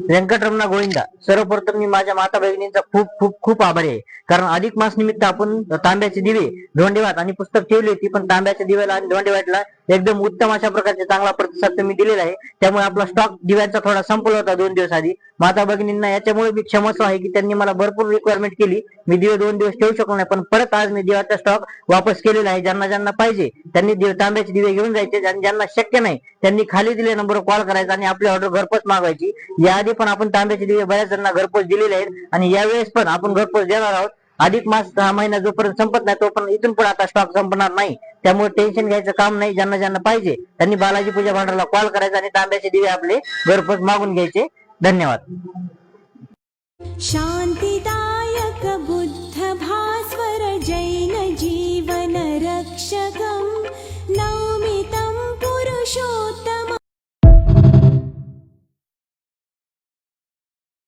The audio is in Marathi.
व्यंकटरमणा गोविंदा. सर्वप्रथम मी माझ्या माता भगिनींचा खूप खूप खूप आभारी आहे, कारण अधिक मास निमित्त आपण तांब्याचे दिवे, धोंडेवात आणि पुस्तक ठेवली होती, पण तांब्याच्या दिव्याला आणि धोंडेवाटला एकदम उत्तम अशा प्रकारचे चांगला प्रतिसाद तुम्ही दिलेला आहे. त्यामुळे आपला स्टॉक दिव्यांचा थोडा संपला होता 2 दिवस आधी. माता भगिनींना याच्यामुळे मी क्षमस्व आहे की त्यांनी मला भरपूर रिक्वायरमेंट केली. मी दिवे 2 दिवस ठेवू शकलो नाही, पण परत आज मी दिव्याचा स्टॉक वापस केलेला आहे. ज्यांना ज्यांना पाहिजे त्यांनी तांब्याचे दिवे घेऊन जायचे, आणि ज्यांना शक्य नाही त्यांनी खाली दिलेल्या नंबरवर कॉल करायचा आणि आपली ऑर्डर घरपोच मागवायची. याआधी पण आपण तांब्याचे दिवे बऱ्याच जणांना घरपोच दिलेले आहेत, आणि यावेळेस पण आपण घरपोच देणार आहोत. अधिक मास हा महिना जोपर्यंत संपत नाही तोपर्यंत इथून पुढे आता स्टॉक संपणार नाही. त्यामुळे टेन्शन घ्यायचं काम नाही. ज्यांना ज्यांना पाहिजे त्यांनी बालाजी पूजा भांडारला कॉल करायचा आणि तांब्याचे दिवे आपले घरपोच मागून घ्यायचे. धन्यवाद. शान्तिदायक बुद्ध भास्वर जैन जीवन रक्षकं नौमितं पुरुषोत्तमं